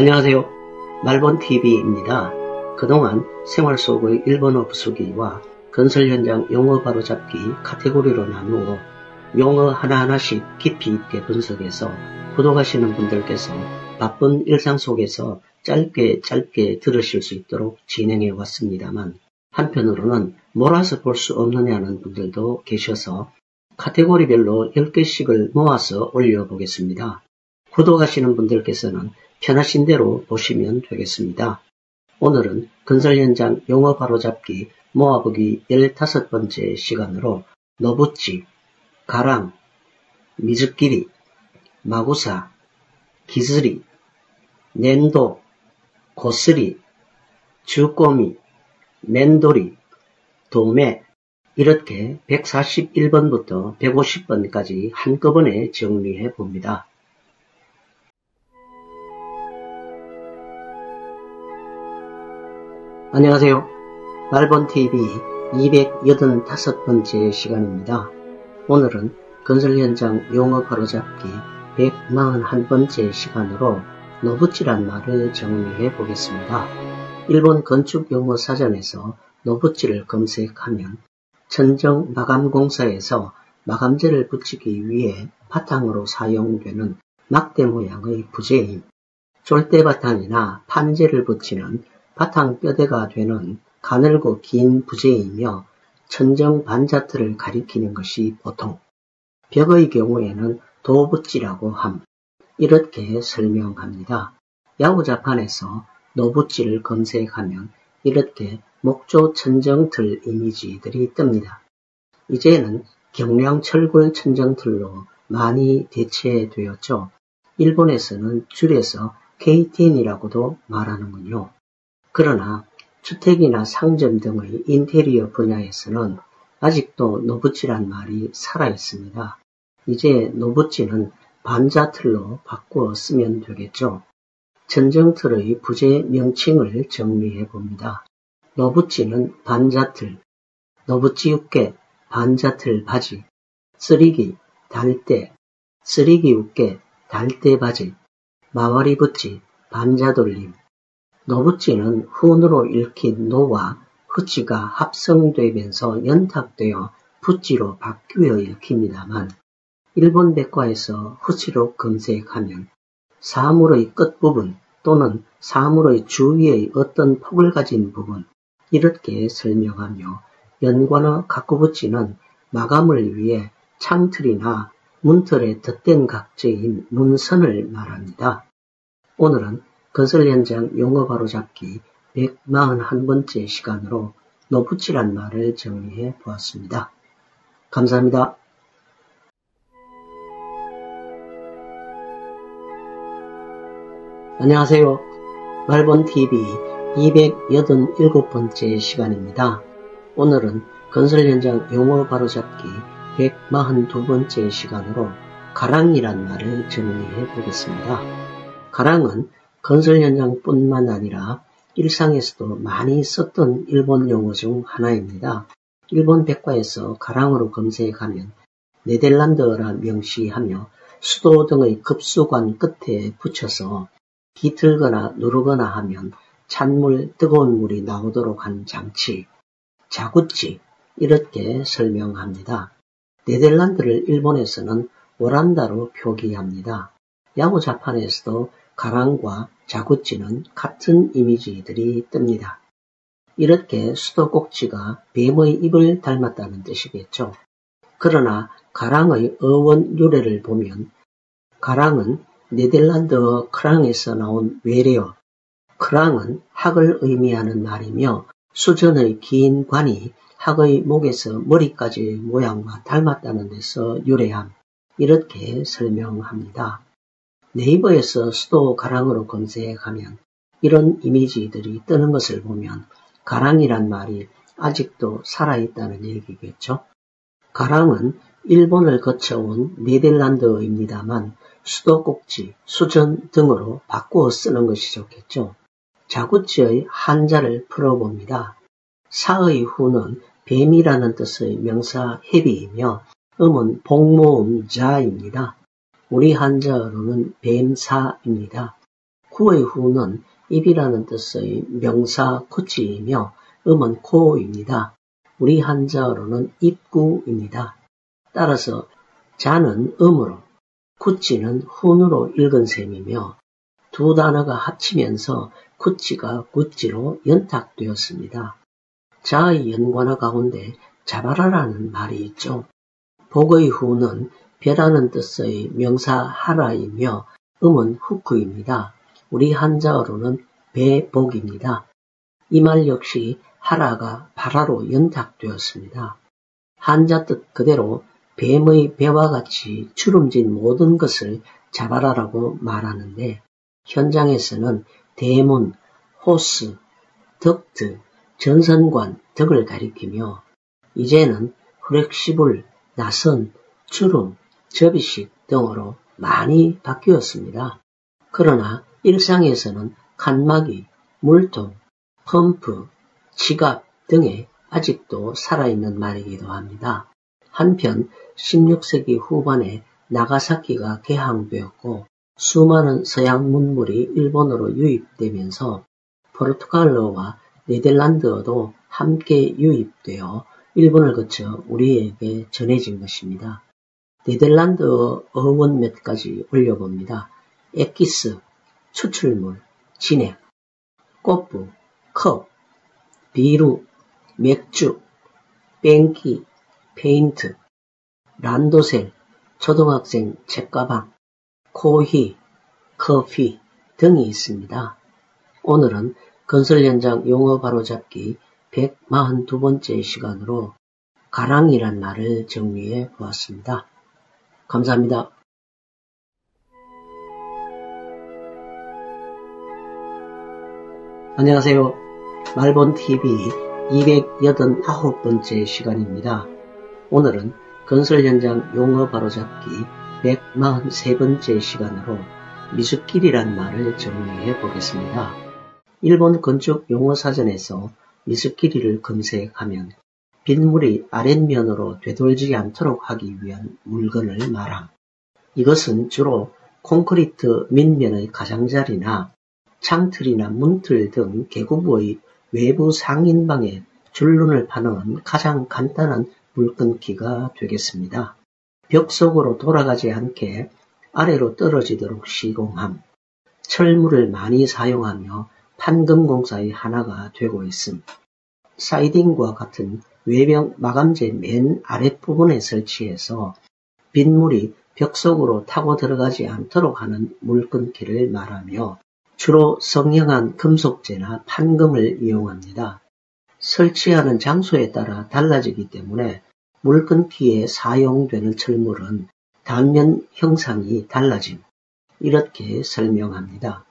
안녕하세요. 말본TV입니다. 그동안 생활 속의 일본어 부수기와 건설 현장 용어 바로잡기 카테고리로 나누어 용어 하나하나씩 깊이 있게 분석해서 구독하시는 분들께서 바쁜 일상 속에서 짧게 들으실 수 있도록 진행해 왔습니다만, 한편으로는 몰아서 볼 수 없느냐는 분들도 계셔서 카테고리별로 10개씩을 모아서 올려보겠습니다. 구독하시는 분들께서는 편하신 대로 보시면 되겠습니다. 오늘은 건설 현장 용어 바로잡기 모아보기 15번째 시간으로 노부찌, 가랑, 미즈끼리, 마구사, 기스리, 낸도, 고스리, 주꼬미, 멘도리, 도매, 이렇게 141번부터 150번까지 한꺼번에 정리해 봅니다. 안녕하세요. 말본TV 285번째 시간입니다. 오늘은 건설 현장 용어 바로잡기 141번째 시간으로 노부찌란 말을 정리해 보겠습니다. 일본 건축 용어 사전에서 노부찌를 검색하면 천정 마감공사에서 마감재를 붙이기 위해 바탕으로 사용되는 막대 모양의 부재임, 쫄대바탕이나 판재를 붙이는 바탕 뼈대가 되는 가늘고 긴 부재이며 천정 반자틀을 가리키는 것이 보통, 벽의 경우에는 도부찌라고 함, 이렇게 설명합니다. 야구자판에서 노부찌를 검색하면 이렇게 목조 천정틀 이미지들이 뜹니다. 이제는 경량 철골 천정틀로 많이 대체되었죠. 일본에서는 줄여서 KTN이라고도 말하는군요. 그러나 주택이나 상점 등의 인테리어 분야에서는 아직도 노부찌란 말이 살아있습니다. 이제 노부찌는 반자틀로 바꾸어 쓰면 되겠죠. 천정틀의 부재 명칭을 정리해 봅니다. 노부찌는 반자틀, 노부찌 육개, 반자틀 바지, 쓰리기, 달대, 쓰리기 육개, 달대 바지, 마와리 부찌, 반자돌림. 노부찌는 훈으로 읽힌 노와 후찌가 합성되면서 연탁되어 부찌로 바뀌어 읽힙니다만, 일본 백과에서 후찌로 검색하면 사물의 끝부분 또는 사물의 주위의 어떤 폭을 가진 부분, 이렇게 설명하며 연관어 가꾸부찌는 마감을 위해 창틀이나 문틀에 덧댄 각재인 문선을 말합니다. 오늘은 건설 현장 용어 바로잡기 141번째 시간으로 노부찌란 말을 정리해 보았습니다. 감사합니다. 안녕하세요. 말본TV 287번째 시간입니다. 오늘은 건설 현장 용어 바로잡기 142번째 시간으로 가랑이란 말을 정리해 보겠습니다. 가랑은 건설 현장뿐만 아니라 일상에서도 많이 썼던 일본 용어 중 하나입니다. 일본 백과에서 가랑으로 검색하면 네덜란드어라 명시하며 수도 등의 급수관 끝에 붙여서 비틀거나 누르거나 하면 찬물, 뜨거운 물이 나오도록 한 장치, 자구찌, 이렇게 설명합니다. 네덜란드를 일본에서는 오란다로 표기합니다. 야구자판에서도 가랑과 자구찌는 같은 이미지들이 뜹니다. 이렇게 수도꼭지가 뱀의 입을 닮았다는 뜻이겠죠. 그러나 가랑의 어원 유래를 보면 가랑은 네덜란드어 크랑에서 나온 외래어, 크랑은 학을 의미하는 말이며 수전의 긴 관이 학의 목에서 머리까지의 모양과 닮았다는 데서 유래함, 이렇게 설명합니다. 네이버에서 수도 가랑으로 검색하면 이런 이미지들이 뜨는 것을 보면 가랑이란 말이 아직도 살아있다는 얘기겠죠. 가랑은 일본을 거쳐온 네덜란드어입니다만 수도꼭지, 수전 등으로 바꾸어 쓰는 것이 좋겠죠. 자구찌의 한자를 풀어봅니다. 사의 후는 뱀이라는 뜻의 명사 해비이며 음은 복모음 자입니다. 우리 한자어로는 뱀사입니다. 구의 후는 입이라는 뜻의 명사 구치이며 음은 코입니다. 우리 한자어로는 입구입니다. 따라서 자는 음으로, 구치는 훈으로 읽은 셈이며 두 단어가 합치면서 구치가 구찌로 연탁되었습니다. 자의 연관어 가운데 잡아라라는 말이 있죠. 복의 후는 벼라는 뜻의 명사 하라이며 음은 후크입니다. 우리 한자어로는 배복입니다. 이 말 역시 하라가 발화로 연탁되었습니다. 한자 뜻 그대로 뱀의 배와 같이 주름진 모든 것을 잡아라라고 말하는데 현장에서는 대문, 호스, 덕트, 전선관 등을 가리키며 이제는 플렉시블, 나선, 주름, 접이식 등으로 많이 바뀌었습니다. 그러나 일상에서는 칸막이, 물통, 펌프, 지갑 등에 아직도 살아있는 말이기도 합니다. 한편 16세기 후반에 나가사키가 개항되었고 수많은 서양 문물이 일본어로 유입되면서 포르투갈어와 네덜란드어도 함께 유입되어 일본을 거쳐 우리에게 전해진 것입니다. 네덜란드어 어원 몇 가지 올려봅니다. 엑기스, 추출물, 진액, 꽃부, 컵, 비루, 맥주, 뺑기, 페인트, 란도셀, 초등학생 책가방, 코히, 커피 등이 있습니다. 오늘은 건설 현장 용어 바로잡기 142번째 시간으로 가랑이란 말을 정리해 보았습니다. 감사합니다. 안녕하세요. 말본TV 289번째 시간입니다. 오늘은 건설 현장 용어 바로잡기 143번째 시간으로 미숫길이란 말을 정리해 보겠습니다. 일본 건축 용어 사전에서 미숫길이를 검색하면 빗물이 아랫면으로 되돌지 않도록 하기 위한 물건을 말함. 이것은 주로 콘크리트 밑면의 가장자리나 창틀이나 문틀 등 계구부의 외부 상인방에 줄눈을 파놓은 가장 간단한 물끊기가 되겠습니다. 벽 속으로 돌아가지 않게 아래로 떨어지도록 시공함, 철물을 많이 사용하며 판금공사의 하나가 되고 있음. 사이딩과 같은 외벽 마감재 맨 아랫부분에 설치해서 빗물이 벽 속으로 타고 들어가지 않도록 하는 물끊기를 말하며 주로 성형한 금속재나 판금을 이용합니다. 설치하는 장소에 따라 달라지기 때문에 물끊기에 사용되는 철물은 단면 형상이 달라짐. 이렇게 설명합니다.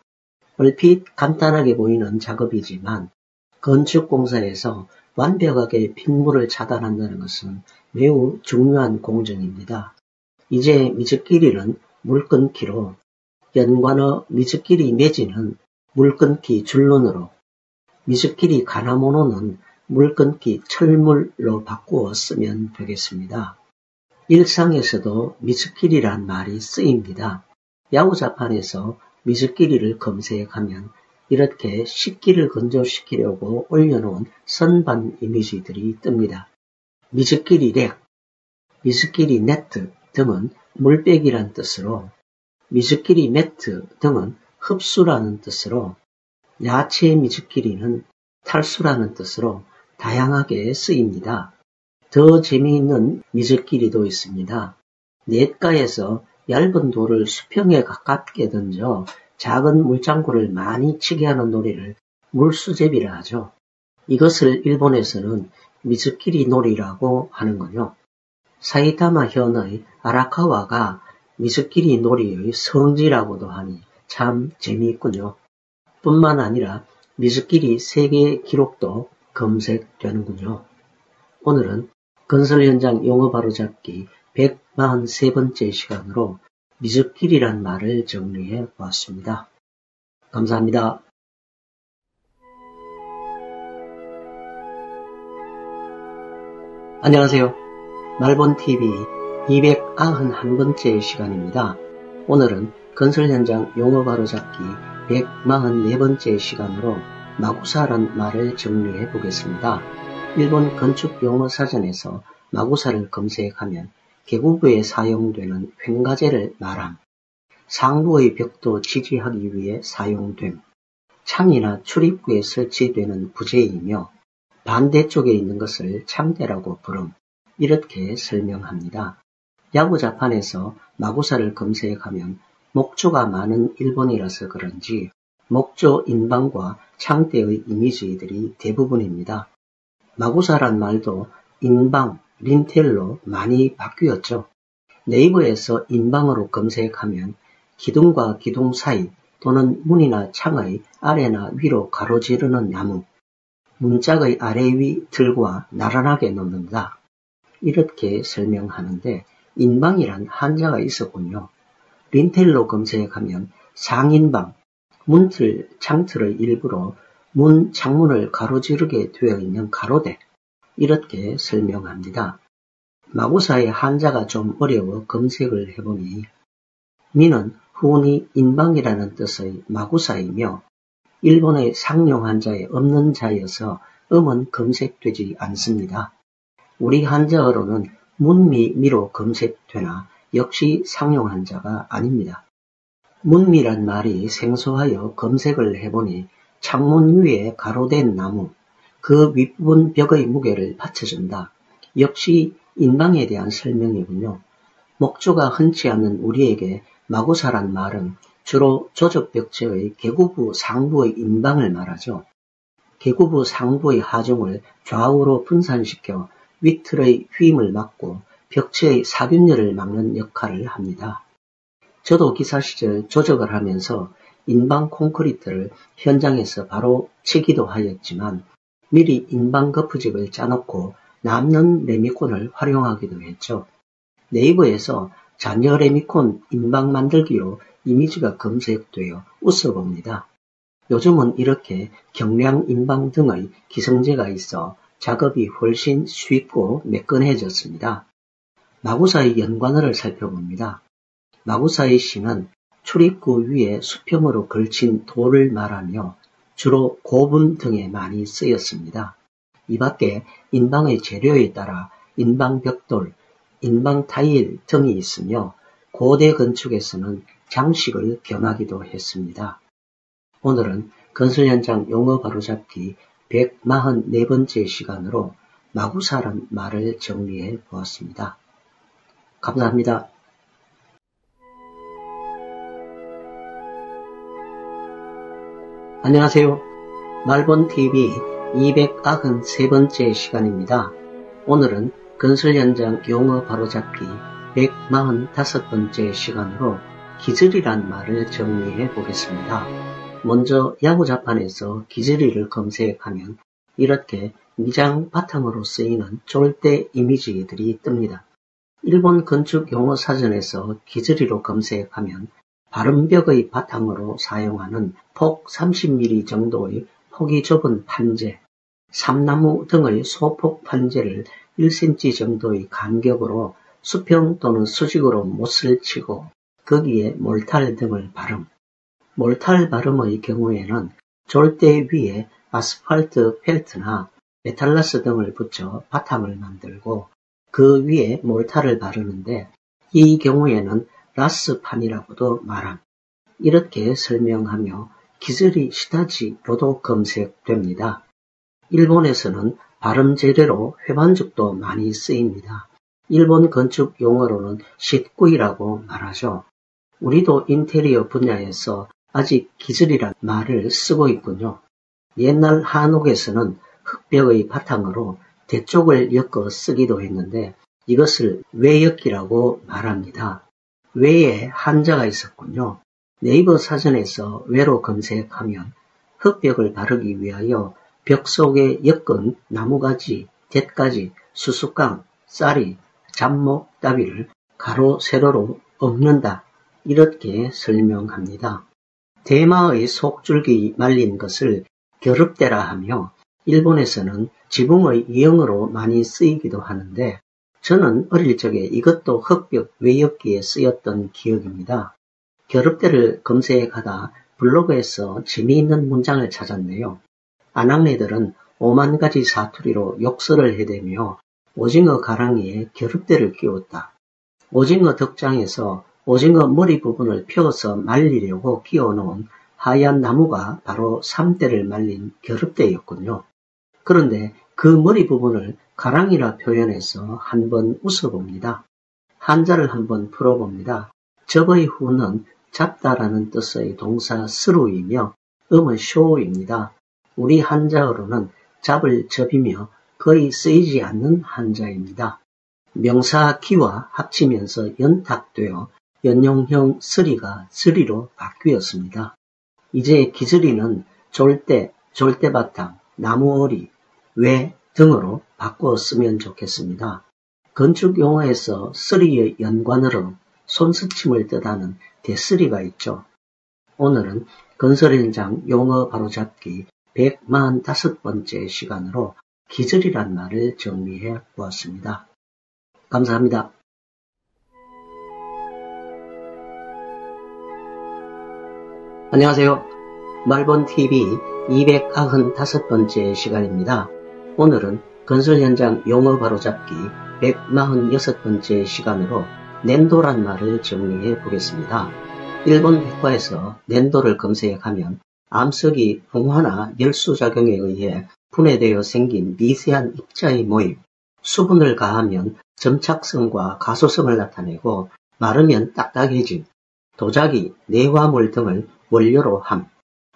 얼핏 간단하게 보이는 작업이지만 건축공사에서 완벽하게 빗물을 차단한다는 것은 매우 중요한 공정입니다. 이제 미숫길이는 물끊기로, 연관어 미숫길이 매지는 물끊기 줄눈으로, 미숫길이 가나모노는 물끊기 철물로 바꾸어 쓰면 되겠습니다. 일상에서도 미숫길이란 말이 쓰입니다. 야구자판에서 미숫길이를 검색하면 이렇게 식기를 건조시키려고 올려놓은 선반 이미지들이 뜹니다. 미숫길이 렉, 미숫길이 네트 등은 물빼기란 뜻으로, 미숫길이 매트 등은 흡수라는 뜻으로, 야채 미숫길이는 탈수라는 뜻으로 다양하게 쓰입니다. 더 재미있는 미숫길이도 있습니다. 냇가에서 얇은 돌을 수평에 가깝게 던져 작은 물장구를 많이 치게 하는 놀이를 물수제비라 하죠. 이것을 일본에서는 미숫길이 놀이라고 하는군요. 사이타마 현의 아라카와가 미숫길이 놀이의 성지라고도 하니 참 재미있군요. 뿐만 아니라 미숫길이 세계 기록도 검색되는군요. 오늘은 건설 현장 용어 바로잡기 143번째 시간으로 미숫길이란 말을 정리해 보았습니다. 감사합니다. 안녕하세요. 말본TV 291번째 시간입니다. 오늘은 건설 현장 용어 바로잡기 144번째 시간으로 마구사란 말을 정리해 보겠습니다. 일본 건축 용어 사전에서 마구사를 검색하면 계구부에 사용되는 횡가제를 말함, 상부의 벽도 지지하기 위해 사용됨, 창이나 출입구에 설치되는 부재이며 반대쪽에 있는 것을 창대라고 부름, 이렇게 설명합니다. 야구자판에서 마구사를 검색하면 목조가 많은 일본이라서 그런지 목조 인방과 창대의 이미지들이 대부분입니다. 마구사란 말도 인방, 린텔로 많이 바뀌었죠. 네이버에서 인방으로 검색하면 기둥과 기둥 사이 또는 문이나 창의 아래나 위로 가로지르는 나무, 문짝의 아래 위 틀과 나란하게 놓는다. 이렇게 설명하는데 인방이란 한자가 있었군요. 린텔로 검색하면 상인방, 문틀, 창틀의 일부로 문, 창문을 가로지르게 되어 있는 가로대, 이렇게 설명합니다. 마구사의 한자가 좀 어려워 검색을 해보니 미는 후니 인방이라는 뜻의 마구사이며 일본의 상용 한자에 없는 자여서 음은 검색되지 않습니다. 우리 한자어로는 문미미로 검색되나 역시 상용 한자가 아닙니다. 문미란 말이 생소하여 검색을 해보니 창문 위에 가로된 나무, 그 윗부분 벽의 무게를 받쳐준다. 역시 인방에 대한 설명이군요. 목조가 흔치 않는 우리에게 마구사란 말은 주로 조적벽체의 계구부 상부의 인방을 말하죠. 계구부 상부의 하중을 좌우로 분산시켜 윗틀의 휘임을 막고 벽체의 사균열을 막는 역할을 합니다. 저도 기사 시절 조적을 하면서 인방 콘크리트를 현장에서 바로 치기도 하였지만 미리 인방 거푸집을 짜놓고 남는 레미콘을 활용하기도 했죠. 네이버에서 잔여 레미콘 인방 만들기로 이미지가 검색되어 웃어봅니다. 요즘은 이렇게 경량 인방 등의 기성제가 있어 작업이 훨씬 쉽고 매끈해졌습니다. 마구사의 연관어를 살펴봅니다. 마구사의 시는 출입구 위에 수평으로 걸친 돌을 말하며 주로 고분 등에 많이 쓰였습니다. 이 밖에 인방의 재료에 따라 인방벽돌, 인방타일 등이 있으며 고대 건축에서는 장식을 겸하기도 했습니다. 오늘은 건설 현장 용어 바로잡기 144번째 시간으로 마구사란 말을 정리해 보았습니다. 감사합니다. 안녕하세요. 말본TV 293번째 시간입니다. 오늘은 건설 현장 용어 바로잡기 145번째 시간으로 기절이란 말을 정리해 보겠습니다. 먼저 야구자판에서 기저리를 검색하면 이렇게 미장 바탕으로 쓰이는 졸대 이미지들이 뜹니다. 일본 건축 용어 사전에서 기저리로 검색하면 바른벽의 바탕으로 사용하는 폭 30mm 정도의 폭이 좁은 판재, 삼나무 등의 소폭 판재를 1cm 정도의 간격으로 수평 또는 수직으로 못을 치고 거기에 몰탈 등을 바름. 몰탈 바름의 경우에는 졸대 위에 아스팔트 펠트나 메탈라스 등을 붙여 바탕을 만들고 그 위에 몰탈을 바르는데 이 경우에는 라스판이라고도 말함. 이렇게 설명하며 기저리 시타지로도 검색됩니다. 일본에서는 바름 재료로 회반죽도 많이 쓰입니다. 일본 건축 용어로는 싯구이라고 말하죠. 우리도 인테리어 분야에서 아직 기저리란 말을 쓰고 있군요. 옛날 한옥에서는 흙벽의 바탕으로 대쪽을 엮어 쓰기도 했는데 이것을 외역기라고 말합니다. 외에 한자가 있었군요. 네이버 사전에서 외로 검색하면 흙벽을 바르기 위하여 벽 속에 엮은 나무가지, 돛가지, 수수깡, 쌀이, 잡목, 따비를 가로, 세로로 엎는다. 이렇게 설명합니다. 대마의 속줄기 말린 것을 겨릅대라 하며 일본에서는 지붕의 이형으로 많이 쓰이기도 하는데 저는 어릴 적에 이것도 흙벽 외역기에 쓰였던 기억입니다. 겨릅대를 검색하다 블로그에서 재미있는 문장을 찾았네요. 아낙네들은 5만 가지 사투리로 욕설을 해대며 오징어 가랑이에 겨릅대를 끼웠다. 오징어 덕장에서 오징어 머리 부분을 펴서 말리려고 끼워놓은 하얀 나무가 바로 삼대를 말린 겨릅대였군요. 그런데 그 머리 부분을 가랑이라 표현해서 한번 웃어봅니다. 한자를 한번 풀어봅니다. 접의 후는 잡다라는 뜻의 동사 스루이며 음은 쇼입니다. 우리 한자어로는 잡을 접이며 거의 쓰이지 않는 한자입니다. 명사 기와 합치면서 연탁되어 연용형 쓰리가 쓰리로 바뀌었습니다. 이제 기쓰리는 졸대, 졸대바탕, 나무어리, 외 등으로 바꿔 쓰면 좋겠습니다. 건축 용어에서 쓰리의 연관으로 손스침을 뜻하는 대쓰리가 있죠. 오늘은 건설 현장 용어 바로잡기 145번째 시간으로 기절이란 말을 정리해 보았습니다. 감사합니다. 안녕하세요. 말본TV 295번째 시간입니다. 오늘은 건설 현장 용어 바로잡기 146번째 시간으로 낸도란 말을 정리해 보겠습니다. 일본 백과에서 낸도를 검색하면 암석이 풍화나 열수작용에 의해 분해되어 생긴 미세한 입자의 모임, 수분을 가하면 점착성과 가소성을 나타내고 마르면 딱딱해짐, 도자기, 내화물 등을 원료로 함,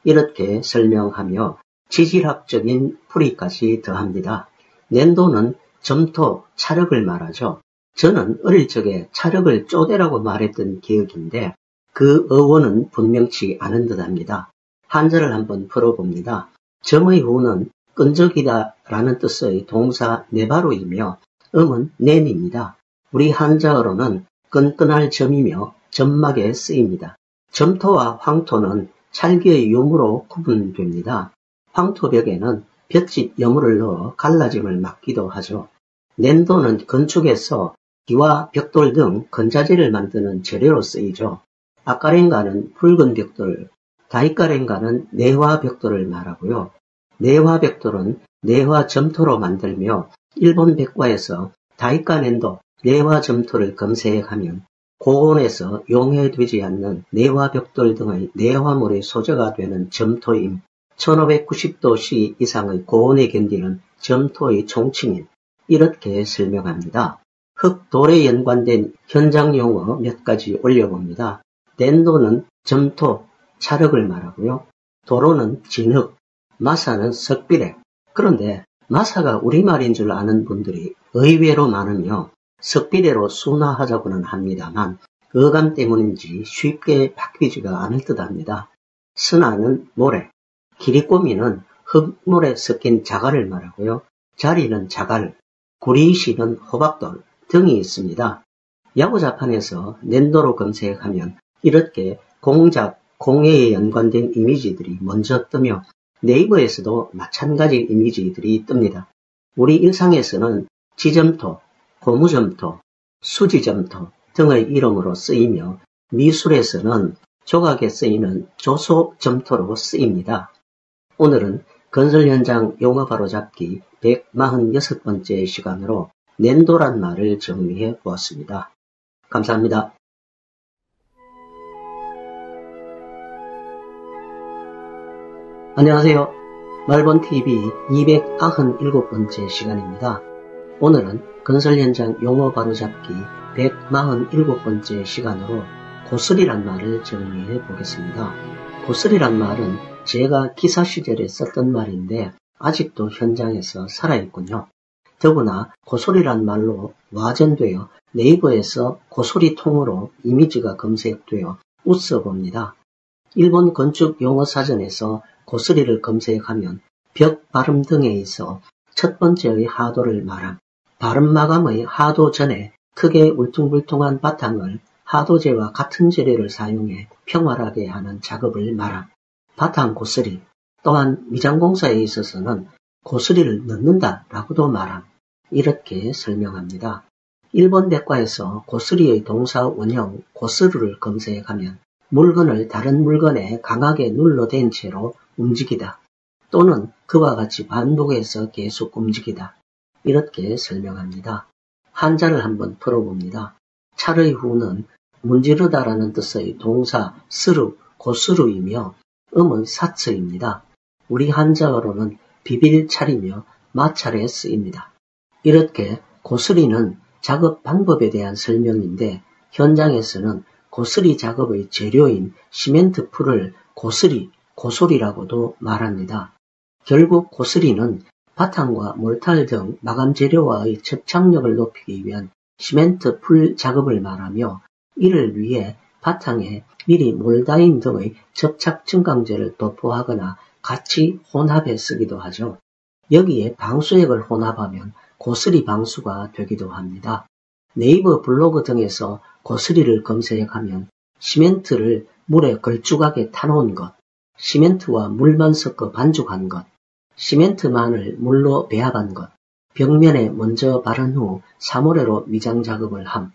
이렇게 설명하며 지질학적인 풀이까지 더합니다. 낸도는 점토, 찰흙을 말하죠. 저는 어릴 적에 찰흙을 쪼대라고 말했던 기억인데 그 어원은 분명치 않은 듯합니다. 한자를 한번 풀어봅니다. 점의 후는 끈적이다 라는 뜻의 동사 네바로이며 음은 낸입니다. 우리 한자어로는 끈끈할 점이며 점막에 쓰입니다. 점토와 황토는 찰기의 유무로 구분됩니다. 황토벽에는 볏짚 여물을 넣어 갈라짐을 막기도 하죠. 낸도는 건축에서 기와 벽돌 등 건자재를 만드는 재료로 쓰이죠. 아까랭가는 붉은 벽돌, 다이까랭가는 내화 벽돌을 말하고요. 내화 벽돌은 내화 점토로 만들며 일본 백과에서 다이까 낸도, 내화 점토를 검색하면 고온에서 용해되지 않는 내화 벽돌 등의 내화물의 소재가 되는 점토임, 1590도씨 이상의 고온에 견디는 점토의 총칭임, 이렇게 설명합니다. 흙, 돌에 연관된 현장 용어 몇 가지 올려봅니다. 낸도는 점토, 찰흙을 말하고요. 도로는 진흙, 마사는 석비래. 그런데 마사가 우리말인 줄 아는 분들이 의외로 많으며 석비래로 순화하자고는 합니다만 어감 때문인지 쉽게 바뀌지가 않을 듯합니다. 스나는 모래, 기리꼬미는 흙물에 섞인 자갈을 말하고요. 자리는 자갈, 구리시는 호박돌 등이 있습니다. 야구자판에서 낸도로 검색하면 이렇게 공작, 공예에 연관된 이미지들이 먼저 뜨며 네이버에서도 마찬가지 이미지들이 뜹니다. 우리 일상에서는 지점토, 고무점토, 수지점토 등의 이름으로 쓰이며 미술에서는 조각에 쓰이는 조소점토로 쓰입니다. 오늘은 건설 현장 용어 바로잡기 146번째 시간으로 낸도란 말을 정리해 보았습니다. 감사합니다. 안녕하세요. 말본TV 297번째 시간입니다. 오늘은 건설 현장 용어 바로잡기 147번째 시간으로 고슬이란 말을 정리해 보겠습니다. 고슬이란 말은 제가 기사 시절에 썼던 말인데 아직도 현장에서 살아있군요. 더구나 고소리란 말로 와전되어 네이버에서 고소리통으로 이미지가 검색되어 웃어봅니다. 일본 건축 용어 사전에서 고스리를 검색하면 벽 발음 등에 있어 첫 번째의 하도를 말함, 발음 마감의 하도 전에 크게 울퉁불퉁한 바탕을 하도재와 같은 재료를 사용해 평활하게 하는 작업을 말함, 바탕 고스리, 또한 미장공사에 있어서는 고스리를 넣는다 라고도 말함, 이렇게 설명합니다. 일본 백과에서 고스리의 동사 원형 고스르를 검색하면 물건을 다른 물건에 강하게 눌러댄 채로 움직이다. 또는 그와 같이 반복해서 계속 움직이다. 이렇게 설명합니다. 한자를 한번 풀어봅니다. 찰의 후는 문지르다라는 뜻의 동사 스루, 고스루이며 음은 사츠입니다. 우리 한자어로는 비빌찰이며 마찰에 쓰입니다. 이렇게 고스리는 작업 방법에 대한 설명인데 현장에서는 고스리 작업의 재료인 시멘트 풀을 고스리, 고솔이라고도 말합니다. 결국 고스리는 바탕과 몰탈 등 마감 재료와의 접착력을 높이기 위한 시멘트 풀 작업을 말하며 이를 위해 바탕에 미리 몰다임 등의 접착 증강제를 도포하거나 같이 혼합해 쓰기도 하죠. 여기에 방수액을 혼합하면 고스리 방수가 되기도 합니다. 네이버 블로그 등에서 고스리를 검색하면 시멘트를 물에 걸쭉하게 타놓은 것, 시멘트와 물만 섞어 반죽한 것, 시멘트만을 물로 배합한 것, 벽면에 먼저 바른 후 사모레로 미장 작업을 함.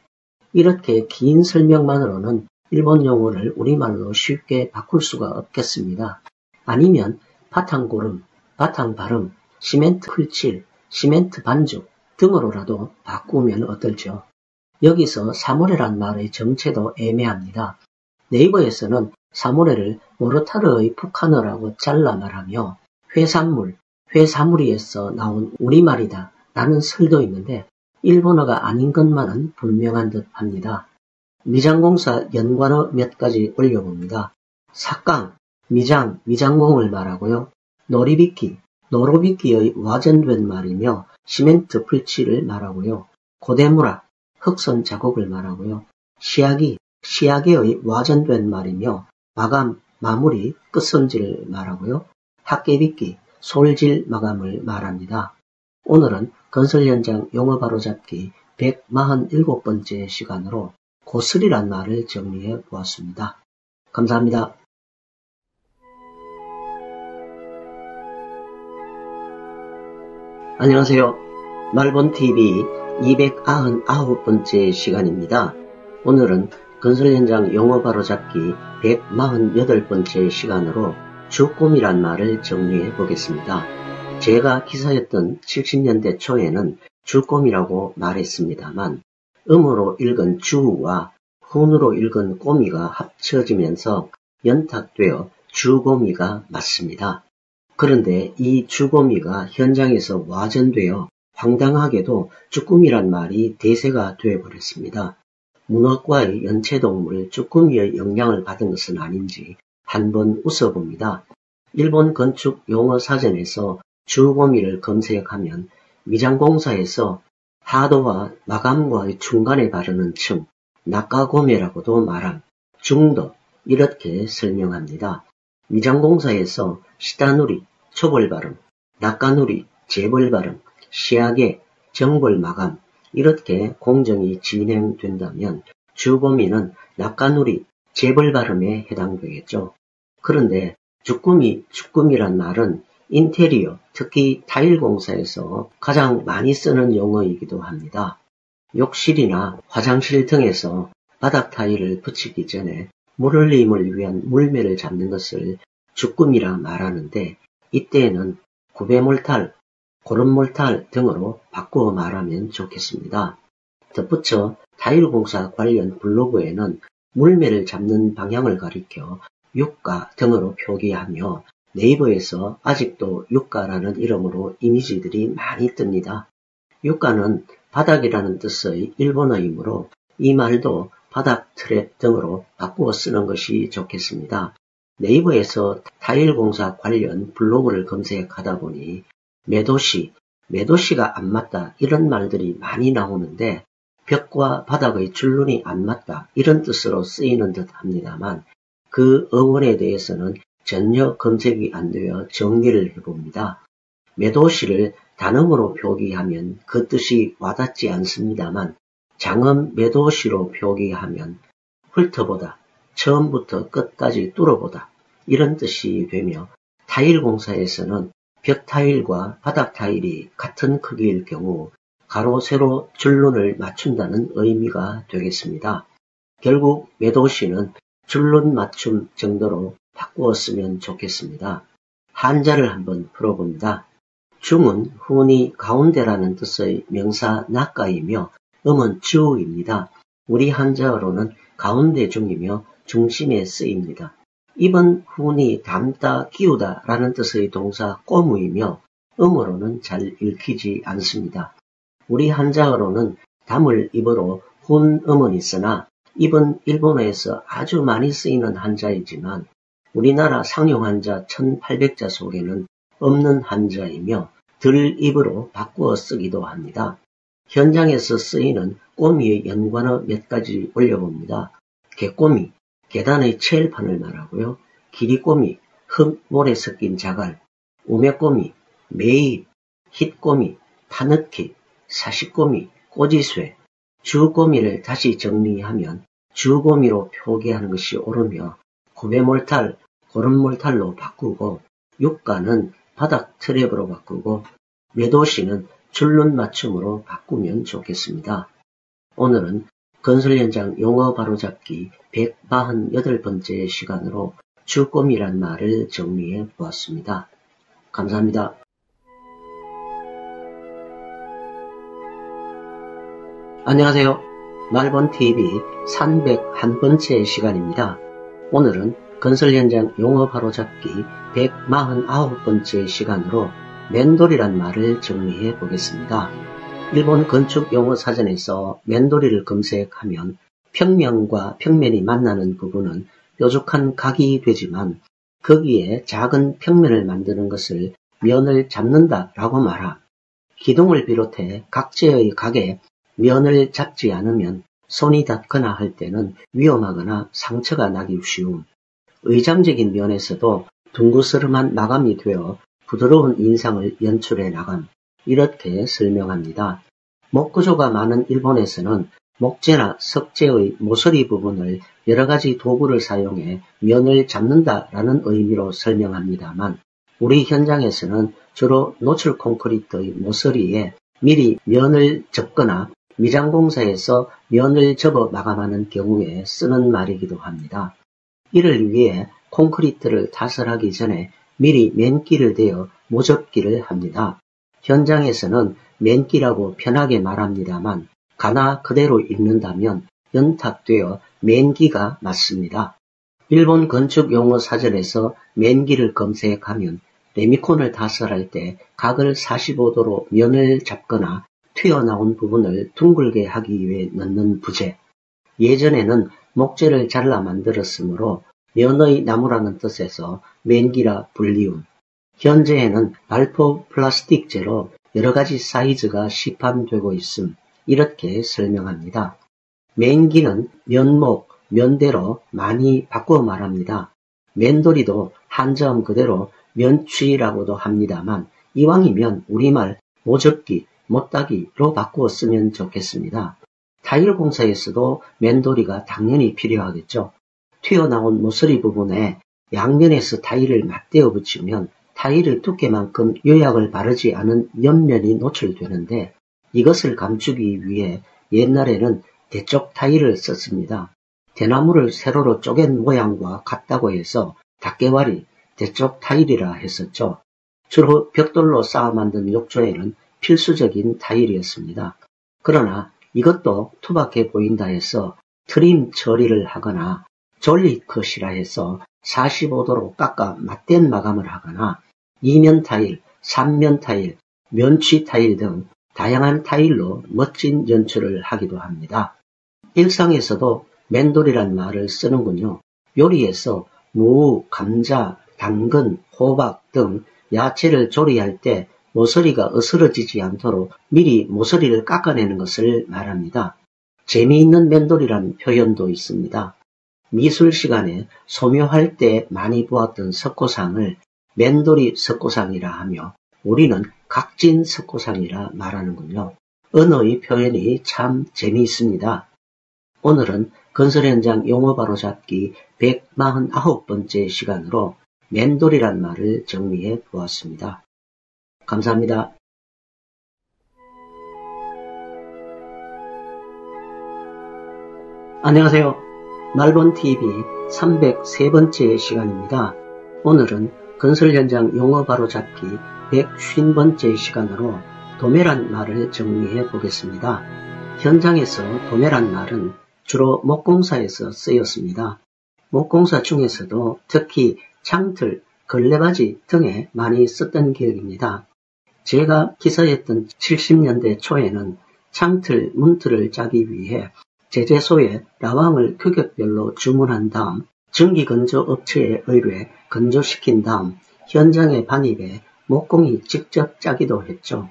이렇게 긴 설명만으로는 일본 용어를 우리말로 쉽게 바꿀 수가 없겠습니다. 아니면 바탕고름, 바탕바름, 시멘트 풀칠, 시멘트 반죽 등으로라도 바꾸면 어떨죠? 여기서 사모레란 말의 정체도 애매합니다. 네이버에서는 사모레를 모르타르의 푸카너라고 잘라 말하며 회산물, 회사무리에서 나온 우리말이다 라는 설도 있는데 일본어가 아닌 것만은 분명한 듯 합니다. 미장공사 연관어 몇 가지 올려봅니다. 삭강, 미장, 미장공을 말하고요. 노리비키, 노로비키의 와전된 말이며 시멘트 풀칠을 말하고요. 고데무라, 흑선 자국을 말하고요. 시야기, 시야게의 와전된 말이며 마감, 마무리, 끝선질을 말하고요. 학계빗기, 솔질 마감을 말합니다. 오늘은 건설 현장 용어 바로잡기 147번째 시간으로 고스리란 말을 정리해 보았습니다. 감사합니다. 안녕하세요. 말본TV 299번째 시간입니다. 오늘은 건설 현장 용어 바로잡기 148번째 시간으로 주꼼이란 말을 정리해 보겠습니다. 제가 기사였던 70년대 초에는 주꼼이라고 말했습니다만 음으로 읽은 주와 훈으로 읽은 꼬미가 합쳐지면서 연탁되어 주꼬미가 맞습니다. 그런데 이 주꼬미가 현장에서 와전되어 황당하게도 쭈꾸미란 말이 대세가 되어버렸습니다. 문어과의 연체동물 쭈꾸미의 영향을 받은 것은 아닌지 한번 웃어봅니다. 일본 건축 용어 사전에서 주꼬미를 검색하면 미장공사에서 하도와 마감과의 중간에 바르는 층, 낙가고메라고도 말한 중도 이렇게 설명합니다. 미장공사에서 시다누리, 초벌발음, 낙가누리, 재벌발음, 시야게, 정벌마감 이렇게 공정이 진행된다면 주거미는 낙가누리, 재벌발음에 해당되겠죠. 그런데 주꾸미란 말은 인테리어, 특히 타일공사에서 가장 많이 쓰는 용어이기도 합니다. 욕실이나 화장실 등에서 바닥 타일을 붙이기 전에 물 흘림을 위한 물매를 잡는 것을 주꾸미라 말하는데 이때에는 구배몰탈, 고름몰탈 등으로 바꾸어 말하면 좋겠습니다. 덧붙여 타일공사 관련 블로그에는 물매를 잡는 방향을 가리켜 육가 등으로 표기하며 네이버에서 아직도 육가라는 이름으로 이미지들이 많이 뜹니다. 육가는 바닥이라는 뜻의 일본어이므로 이 말도 바닥 트랩 등으로 바꾸어 쓰는 것이 좋겠습니다. 네이버에서 타일공사 관련 블로그를 검색하다 보니 매도시가 안 맞다 이런 말들이 많이 나오는데 벽과 바닥의 줄눈이 안 맞다 이런 뜻으로 쓰이는 듯 합니다만 그 어원에 대해서는 전혀 검색이 안 되어 정리를 해봅니다. 매도시를 단음으로 표기하면 그 뜻이 와닿지 않습니다만 장음 매도시로 표기하면 훑어보다, 처음부터 끝까지 뚫어보다 이런 뜻이 되며 타일공사에서는 벽 타일과 바닥 타일이 같은 크기일 경우 가로 세로 줄눈을 맞춘다는 의미가 되겠습니다. 결국 매도시는 줄눈 맞춤 정도로 바꾸었으면 좋겠습니다. 한자를 한번 풀어봅니다. 중은 훈이 가운데라는 뜻의 명사 낙가이며 음은 주입니다. 우리 한자어로는 가운데 중이며 중심에 쓰입니다. 입은 훈이 담다 끼우다 라는 뜻의 동사 꼬무이며 음으로는 잘 읽히지 않습니다. 우리 한자어로는 담을 입으로 훈음은 있으나 입은 일본어에서 아주 많이 쓰이는 한자이지만 우리나라 상용 한자 1800자 속에는 없는 한자이며 들입으로 바꾸어 쓰기도 합니다. 현장에서 쓰이는 꼬미의 연관어 몇 가지 올려봅니다. 개꼬미, 계단의 체일판을 말하고요. 기리꼬미, 흙, 모래 섞인 자갈, 우매꼬미, 매입, 힛꼬미, 타느키, 사시꼬미, 꼬지쇠, 주꼬미를 다시 정리하면 주꼬미로 표기하는 것이 옳으며 고배몰탈, 고름몰탈로 바꾸고 육가는 바닥 트랩으로 바꾸고 매도시는 줄눈 맞춤으로 바꾸면 좋겠습니다. 오늘은 건설 현장 용어 바로잡기 148번째 시간으로 주꼬미란 말을 정리해 보았습니다. 감사합니다. 안녕하세요. 말본TV 301번째 시간입니다. 오늘은 건설 현장 용어 바로잡기 149번째 시간으로 맨돌이란 말을 정리해 보겠습니다. 일본 건축 용어 사전에서 맨돌이를 검색하면 평면과 평면이 만나는 부분은 뾰족한 각이 되지만 거기에 작은 평면을 만드는 것을 면을 잡는다 라고 말함. 기둥을 비롯해 각재의 각에 면을 잡지 않으면 손이 닿거나 할 때는 위험하거나 상처가 나기 쉬움. 의장적인 면에서도 둥그스름한 마감이 되어 부드러운 인상을 연출해 나감. 이렇게 설명합니다. 목구조가 많은 일본에서는 목재나 석재의 모서리 부분을 여러 가지 도구를 사용해 면을 잡는다라는 의미로 설명합니다만 우리 현장에서는 주로 노출 콘크리트의 모서리에 미리 면을 접거나 미장공사에서 면을 접어 마감하는 경우에 쓰는 말이기도 합니다. 이를 위해 콘크리트를 타설하기 전에 미리 맨기를 대어 모접기를 합니다. 현장에서는 맨기라고 편하게 말합니다만 가나 그대로 읽는다면 연탁되어 맨기가 맞습니다. 일본 건축 용어 사전에서 맨기를 검색하면 레미콘을 타설할 때 각을 45도로 면을 잡거나 튀어나온 부분을 둥글게 하기 위해 넣는 부재. 예전에는 목재를 잘라 만들었으므로 면의 나무라는 뜻에서 맨기라 불리움. 현재에는 발포 플라스틱재로 여러 가지 사이즈가 시판되고 있음. 이렇게 설명합니다. 맨기는 면목, 면대로 많이 바꾸어 말합니다. 맨돌이도 한자음 그대로 면취라고도 합니다만 이왕이면 우리말 모접기, 못따기로 바꾸어 쓰면 좋겠습니다. 타일 공사에서도 맨돌이가 당연히 필요하겠죠. 튀어나온 모서리 부분에 양면에서 타일을 맞대어 붙이면 타일의 두께만큼 요약을 바르지 않은 옆면이 노출되는데 이것을 감추기 위해 옛날에는 대쪽 타일을 썼습니다. 대나무를 세로로 쪼갠 모양과 같다고 해서 닭개와리, 대쪽 타일이라 했었죠. 주로 벽돌로 쌓아 만든 욕조에는 필수적인 타일이었습니다. 그러나 이것도 투박해 보인다 해서 트림 처리를 하거나 졸리컷이라 해서 45도로 깎아 맞댄 마감을 하거나 2면 타일, 3면 타일, 면취 타일 등 다양한 타일로 멋진 연출을 하기도 합니다. 일상에서도 맨돌이란 말을 쓰는군요. 요리에서 무, 감자, 당근, 호박 등 야채를 조리할 때 모서리가 으스러지지 않도록 미리 모서리를 깎아내는 것을 말합니다. 재미있는 맨돌이라는 표현도 있습니다. 미술 시간에 소묘할 때 많이 보았던 석고상을 맨돌이 석고상이라 하며 우리는 각진 석고상이라 말하는군요. 언어의 표현이 참 재미있습니다. 오늘은 건설 현장 용어 바로잡기 149번째 시간으로 맨돌이란 말을 정리해 보았습니다. 감사합니다. 안녕하세요. 말본TV 303번째 시간입니다. 오늘은 건설 현장 용어 바로잡기 150번째 시간으로 도매란 말을 정리해 보겠습니다. 현장에서 도매란 말은 주로 목공사에서 쓰였습니다. 목공사 중에서도 특히 창틀, 걸레바지 등에 많이 썼던 기억입니다. 제가 기사했던 70년대 초에는 창틀, 문틀을 짜기 위해 제재소에 라왕을 규격별로 주문한 다음 전기건조업체에 의뢰 건조시킨 다음 현장에 반입해 목공이 직접 짜기도 했죠.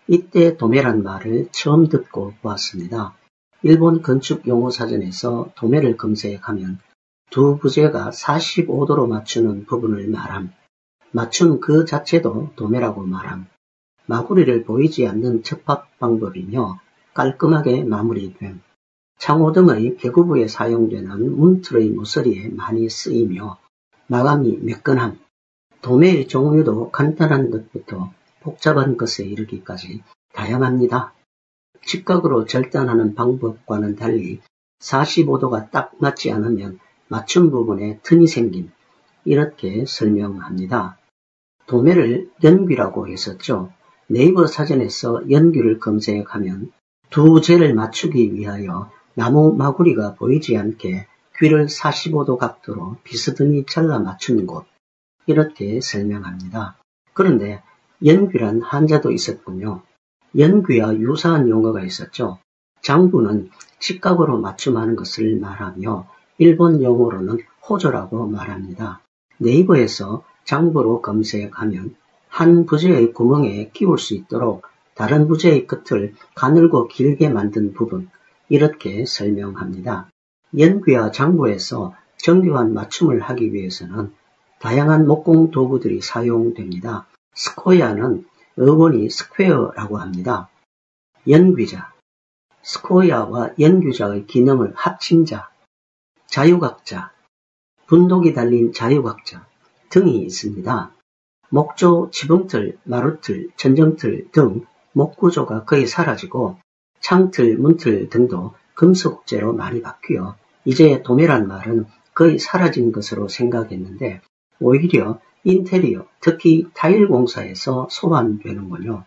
이때 도매란 말을 처음 듣고 보았습니다. 일본 건축용어사전에서 도매를 검색하면 두 부재가 45도로 맞추는 부분을 말함, 맞춤 그 자체도 도매라고 말함, 마구리를 보이지 않는 접합 방법이며 깔끔하게 마무리됨, 창호 등의 벽우부에 사용되는 문틀의 모서리에 많이 쓰이며 마감이 매끈함, 도매의 종류도 간단한 것부터 복잡한 것에 이르기까지 다양합니다. 직각으로 절단하는 방법과는 달리 45도가 딱 맞지 않으면 맞춤 부분에 틈이 생김, 이렇게 설명합니다. 도매를 연귀라고 했었죠. 네이버 사전에서 연귀를 검색하면 두 재를 맞추기 위하여 나무 마구리가 보이지 않게 귀를 45도 각도로 비스듬히 잘라 맞춘 곳, 이렇게 설명합니다. 그런데 연귀란 한자도 있었군요. 연귀와 유사한 용어가 있었죠. 장부는 직각으로 맞춤하는 것을 말하며 일본 용어로는 호조라고 말합니다. 네이버에서 장부로 검색하면 한 부재의 구멍에 끼울 수 있도록 다른 부재의 끝을 가늘고 길게 만든 부분, 이렇게 설명합니다. 연귀와 장부에서 정교한 맞춤을 하기 위해서는 다양한 목공 도구들이 사용됩니다. 스코야는 어원이 스퀘어라고 합니다. 연귀자, 스코야와 연귀자의 기능을 합친 자, 자유각자, 분독이 달린 자유각자 등이 있습니다. 목조, 지붕틀, 마루틀, 천정틀 등 목구조가 거의 사라지고 창틀, 문틀 등도 금속재로 많이 바뀌어 이제 도매란 말은 거의 사라진 것으로 생각했는데 오히려 인테리어, 특히 타일 공사에서 소환되는군요.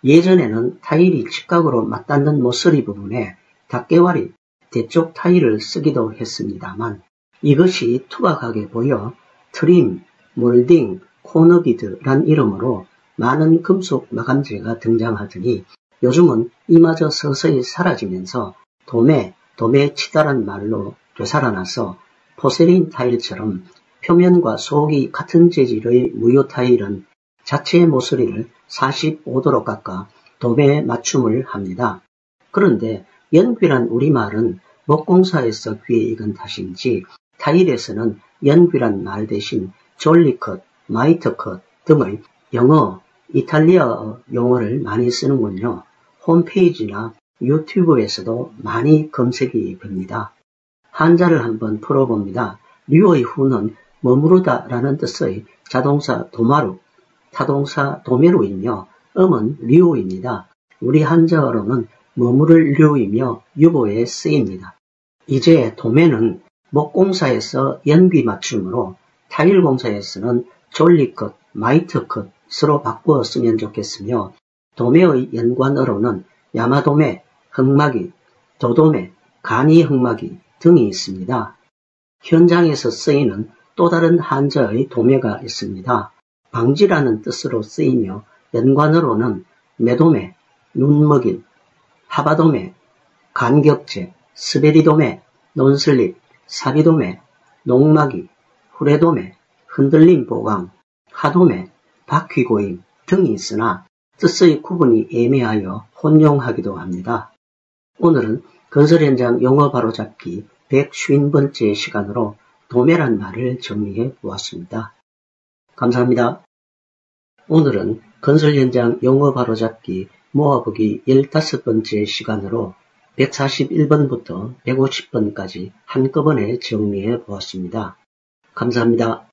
예전에는 타일이 직각으로 맞닿는 모서리 부분에 닭개와리, 대쪽 타일을 쓰기도 했습니다만 이것이 투박하게 보여 트림, 몰딩, 코너비드란 이름으로 많은 금속 마감재가 등장하더니 요즘은 이마저 서서히 사라지면서 도매 치다란 말로 되살아나서 포세린 타일처럼 표면과 속이 같은 재질의 무효 타일은 자체의 모서리를 45도로 깎아 도매 맞춤을 합니다. 그런데 연귀란 우리말은 목공사에서 귀에 익은 탓인지 타일에서는 연귀란 말 대신 졸리컷, 마이터컷 등의 영어, 이탈리아 용어를 많이 쓰는군요. 홈페이지나 유튜브에서도 많이 검색이 됩니다. 한자를 한번 풀어봅니다. 류의 후는 머무르다 라는 뜻의 자동사 도마루, 타동사 도매루이며 음은 류입니다. 우리 한자어로는 머무를 류이며 유보에 쓰입니다. 이제 도매는 목공사에서 연귀 맞춤으로 타일 공사에서는 졸리컷, 마이트컷으로 바꾸어 쓰면 좋겠으며 도매의 연관어로는 야마도매, 흑마기, 도도매, 간이 흑마기 등이 있습니다. 현장에서 쓰이는 또 다른 한자의 도매가 있습니다. 방지라는 뜻으로 쓰이며 연관어로는 매도매, 눈먹일, 하바도매, 간격제, 스베리도매, 논슬립, 사비도매, 농마기, 후레도매, 흔들림 보강, 하도매, 바퀴고임 등이 있으나 뜻의 구분이 애매하여 혼용하기도 합니다. 오늘은 건설 현장 용어 바로잡기 150번째 시간으로 도매란 말을 정리해 보았습니다. 감사합니다. 오늘은 건설 현장 용어 바로잡기 모아보기 15번째 시간으로 141번부터 150번까지 한꺼번에 정리해 보았습니다. 감사합니다.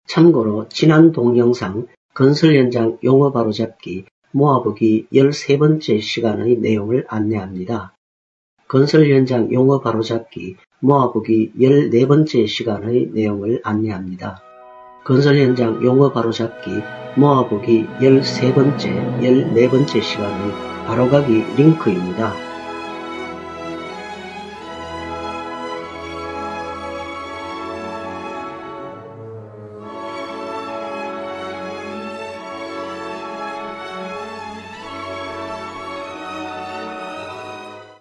참고로 지난 동영상 건설 현장 용어 바로잡기 모아보기 13번째 시간의 내용을 안내합니다. 건설 현장 용어 바로잡기 모아보기 14번째 시간의 내용을 안내합니다. 건설 현장 용어 바로잡기 모아보기 13번째, 14번째 시간의 바로가기 링크입니다.